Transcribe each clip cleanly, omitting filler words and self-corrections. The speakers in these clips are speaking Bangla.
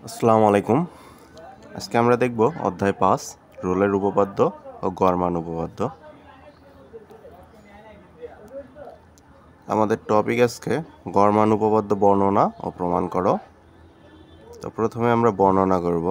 আসসালামু আলাইকুম। আজকে আমরা দেখব অধ্যায় 5 রোলের উপপাদ্য ও গড় মান উপপাদ্য। আমাদের টপিক আজকে গড় মান উপপাদ্য বর্ণনা ও প্রমাণ করো। তো প্রথমে আমরা বর্ণনা করব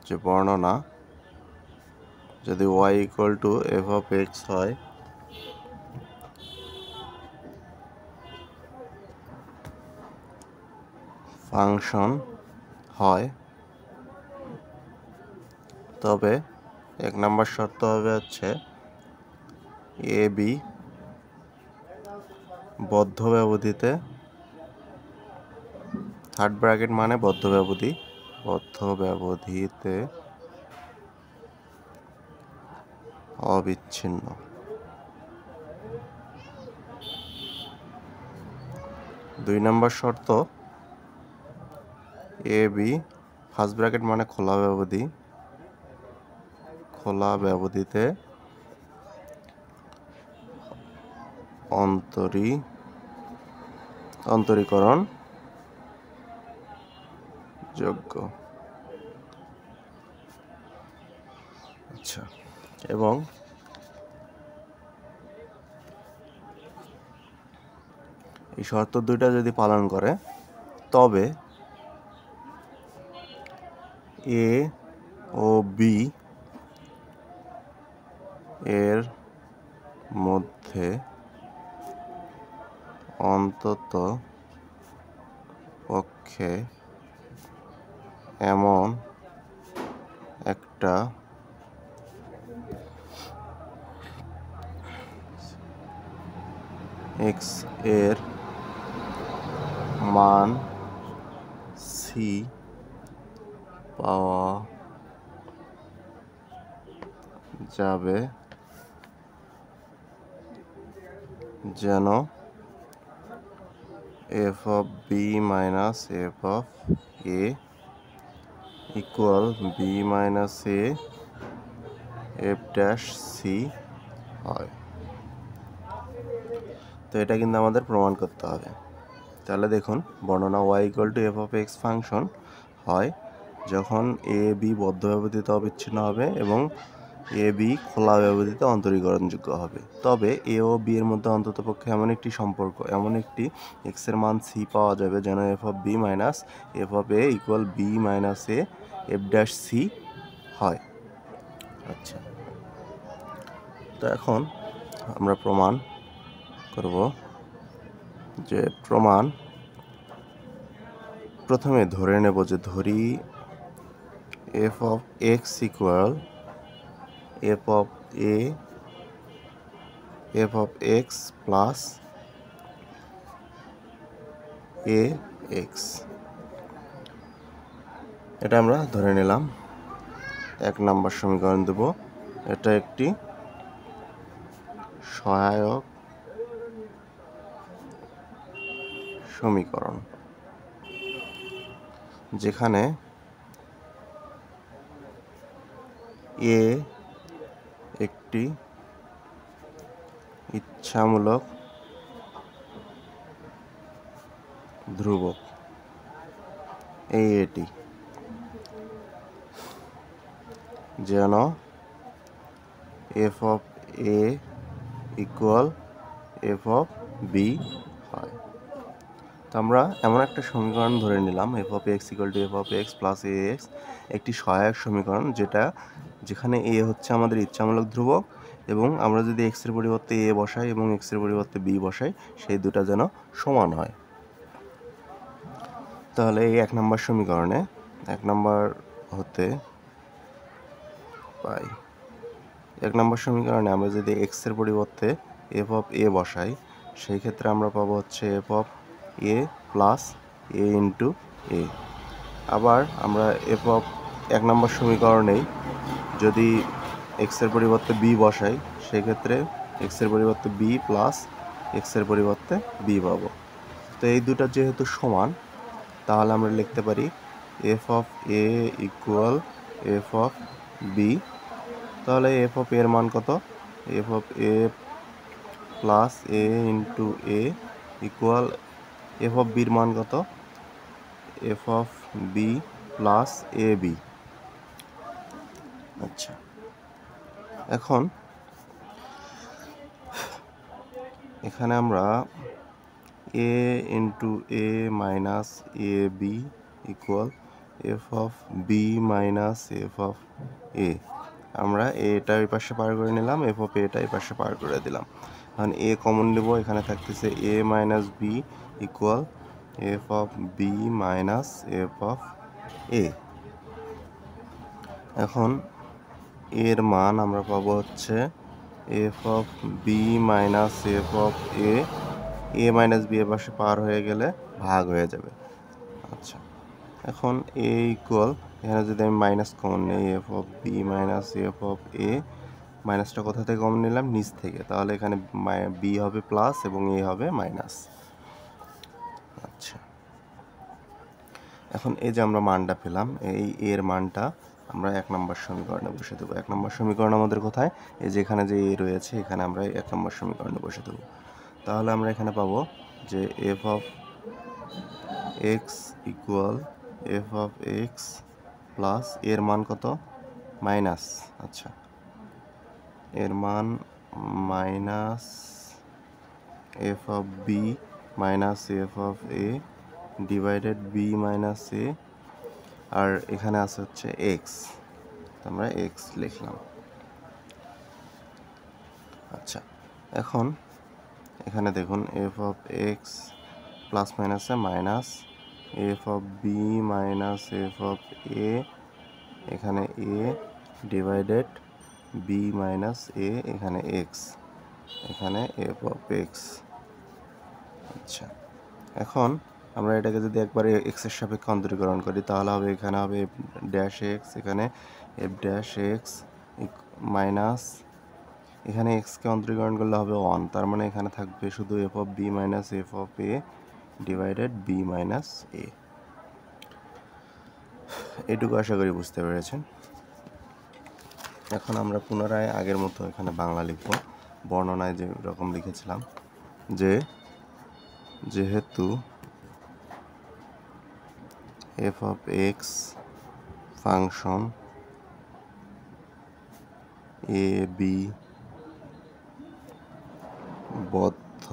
যে বর্ণনা যদি y f of x হয় ফাংশন হয়, তবে এক নম্বর শর্ত হবে হচ্ছে এ বি বদ্ধ ব্যবধিতে, থার্ড ব্র্যাকেট মানে বদ্ধ ব্যবধিতে অবিচ্ছিন্ন। দুই নম্বর শর্ত এ বি ফার্স্ট ব্র্যাকেট মানে খোলা ব্যবধিতে অন্তরীকরণ যোগ্য। আচ্ছা, এবং এই শর্ত দুইটা যদি পালন করে তবে এ ও বি এর মধ্যে অন্তত পক্ষে এমন একটা এক্স এর মান সি পাওয়া যাবে যেন f of b minus f of a equal b minus a f dash c হয়। তো এটা কিন্তু আমাদের প্রমাণ করতে হবে। তাহলে দেখুন, বর্ণনা y equal to f of x function হয় যখন a b বদ্ধ ব্যবধিতে অবিচ্ছিন্ন হবে এবং এ বি খোলা ব্যবধিতে অন্তরীকরণযোগ্য হবে। তবে এ ও বি এর মধ্যে অন্ততপক্ষে এমন একটি এক্স এর মান সি পাওয়া যাবে যেন F of B minus F of A equal B minus A F dash C হয়। আচ্ছা, তো এখন আমরা প্রমাণ করব যে প্রথমে ধরে নেব যে ধরি F of X equal F of A F of X plus A x, এটা আমরা ধরে নিলাম। এক নম্বর সমীকরণ দেব। এটা একটি সহায়ক সমীকরণ যেখানে এ একটি ইচ্ছামূলক ধ্রুবক, এটি যেন F of A equal F of B হয়। তো আমরা এমন একটা সমীকরণ ধরে নিলাম F of X equal to F of X plus A X, একটি সহায়ক সমীকরণ যেখানে এ হচ্ছে আমাদের ইচ্ছামূলক ধ্রুবক এবং আমরা যদি এক্সের পরিবর্তে এ বসাই এবং এক্সের পরিবর্তে বি বসাই সেই দুটা যেন সমান হয়। তাহলে এই এক নম্বর সমীকরণে এক নম্বর সমীকরণে আমরা যদি এক্সের পরিবর্তে এফ অফ এ বসাই সেই ক্ষেত্রে আমরা পাবো হচ্ছে F of A plus A into A. আবার আমরা এক নম্বর সমীকরণেই যদি এক্সের পরিবর্তে বি বসাই সেক্ষেত্রে এক্সের পরিবর্তে বি প্লাস এক্সের পরিবর্তে বি পাবো। তো এই দুটা যেহেতু সমান তাহলে আমরা লিখতে পারি F of A equal F of B. তাহলে এফ অফ এর মান কত? F of A plus A into A equal F of বির মান কত? F of B plus A B. আচ্ছা, এখন এখানে আমরা A into A minus A B equal F of B minus F of A, আমরা এটা এই পাশে পার করে নিলাম, এফ অফ এটা এই পাশে পার করে দিলাম। এখন এ কমন নেব, এখানে থাকতেছে A minus B equal F of B minus F of A. এখন এর মান আমরা পাবো হচ্ছে F of B minus F of A minus B এর পাশে পার হয়ে গেলে ভাগ হয়ে যাবে। আচ্ছা, এখন এ ইকুয়াল, এখানে যদি আমি মাইনাস কমন নিই, F of B minus F of A, মাইনাসটা কোথা থেকে কমন নিলাম? নিচ থেকে, তাহলে এখানে বি হবে প্লাস এবং এ হবে মাইনাস। আচ্ছা, এখন এই যে আমরা মানটা পেলাম, এই এর মানটা আমরা 1 নম্বর সমীকরণে বসে দেবো। 1 নম্বর সমীকরণ আমাদের কোথায়? এই যে এখানে যে এ রয়েছে, এখানে আমরা 1 নম্বর সমীকরণে বসে দেবো। তাহলে আমরা এখানে পাবো যে F of X equal F of X plus এর মান কত? মাইনাস। আচ্ছা, এর মান minus F of B minus F of A divided B minus A, আর এখানে আছে হচ্ছে এক্স, আমরা এক্স লিখলাম। আচ্ছা, এখন এখানে দেখুন এফ অফ এক্স প্লাস মাইনাসে minus F of B minus F of A, এখানে A divided B minus A, এখানে এক্স, এখানে এফ অফ এক্স। আচ্ছা, এখন আমরা এটাকে যদি একবারে এক্সের সাপেক্ষে অন্তরীকরণ করি, তাহলে হবে এখানে হবে এফ ড্যাশ এক্স, এখানে এফ ড্যাশ এক্স মাইনাস, এখানে এক্সকে অন্তরীকরণ করলে হবে 1, তার মানে এখানে থাকবে শুধু F of B minus F of A divided B minus A. এটুকু আশা করি বুঝতে পেরেছেন। এখন আমরা পুনরায় আগের মতো এখানে বাংলা লিখব, বর্ণনায় যে রকম লিখেছিলাম, যে যেহেতু F of X function A B বদ্ধ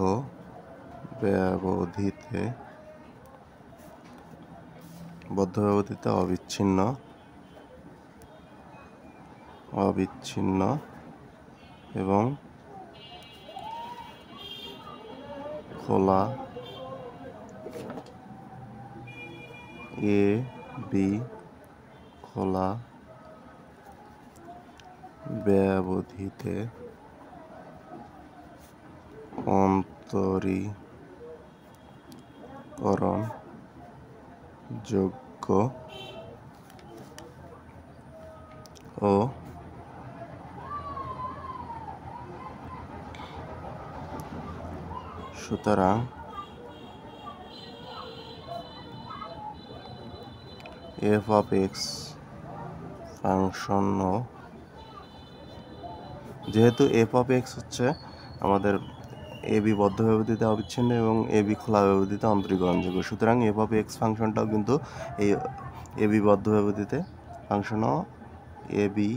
ব্যবধিতে অবিচ্ছিন্ন এবং খোলা এ বি খোলা ব্যবধিতে অন্তরীকরণ যোগ্য ও সুতরাং এফ অফ এক্স ফাংশন, যেহেতু এফ অফ এক্স হচ্ছে আমাদের এ বি বদ্ধ ব্যবধিতে অবিচ্ছিন্ন এবং এ বি খোলা ব্যবধিতে অন্তরীকরণযোগ্য, সুতরাং এফ অফ এক্স ফাংশনটাও কিন্তু এই এ বি বদ্ধ ব্যবধিতে ফাংশনও এ বি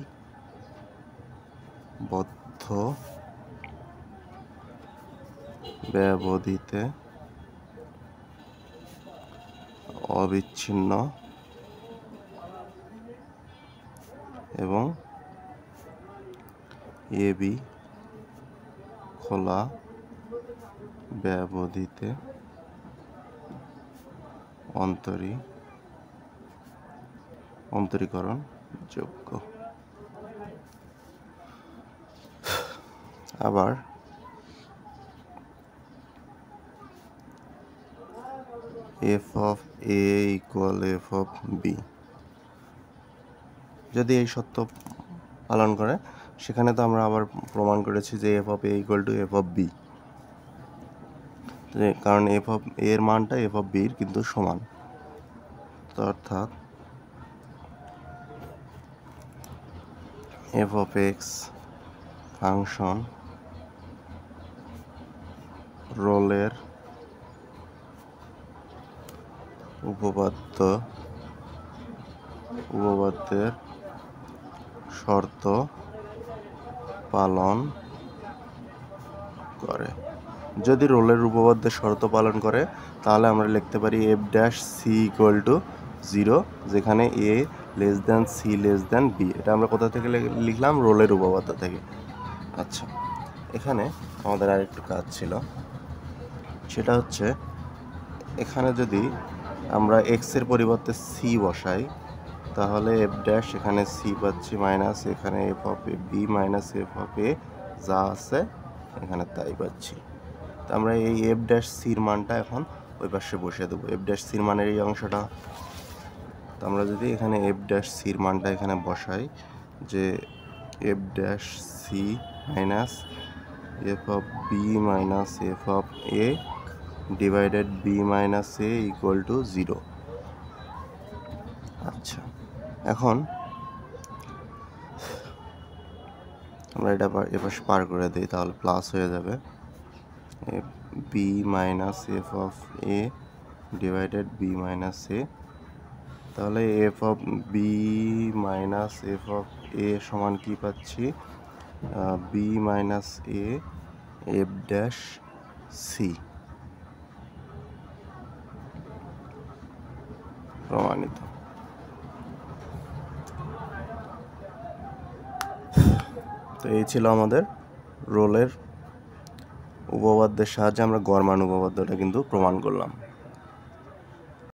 বদ্ধ ব্যবধিতে অবিচ্ছিন্ন এবং এ বি খোলা ব্যবধিতে অন্তরীকরণ যোগ্য। আবার F of A equal F of B, যদি এই সত্য পালন করে, সেখানে তো আমরা আবার প্রমাণ করেছি যে F of A equal to F of B, কারণ এফ অফ এর মানটা এফ অফ বির কিন্তু সমান, অর্থাৎ এফ অফ এক্স ফাংশন রোলের উপপাদ্য উপপাদ্যের শর্ত পালন করে। যদি রোলের উপপাদ্যের শর্ত পালন করে তাহলে আমরা লিখতে পারি F dash C equal to 0, যেখানে A less than C less than B. এটা আমরা কোথা থেকে লিখলাম? রোলের উপপাদ্য থেকে। আচ্ছা, এখানে আমাদের আরেকটু কাজ ছিল, সেটা হচ্ছে এখানে যদি আমরা এক্সের পরিবর্তে সি বসাই তাহলে এফ ড্যাশ, এখানে সি পাচ্ছি মাইনাস, এখানে F of A B minus F of A যা আছে এখানে তাই পাচ্ছি। তো আমরা এই এফ ড্যাশ সির মানটা এখন ওই পাশে বসিয়ে দেবো, এফ ড্যাশ সির মানের এই অংশটা। তো আমরা যদি এখানে এফ ড্যাশ সির মানটা এখানে বসাই, যে F dash C minus F of B minus F of A divided B minus A equal to 0। আচ্ছা, এখন আমরা এটা এপাশে পার করে দিই, তাহলে প্লাস হয়ে যাবে F B minus F of A divided B minus A. তাহলে F of B minus F of A সমান কি পাচ্ছি? B minus A F dash C. প্রমাণিত। তো এই ছিল আমাদের রোলের উপপাদ্যের সাহায্যে আমরা গড় মান উপপাদ্যটা কিন্তু প্রমাণ করলাম।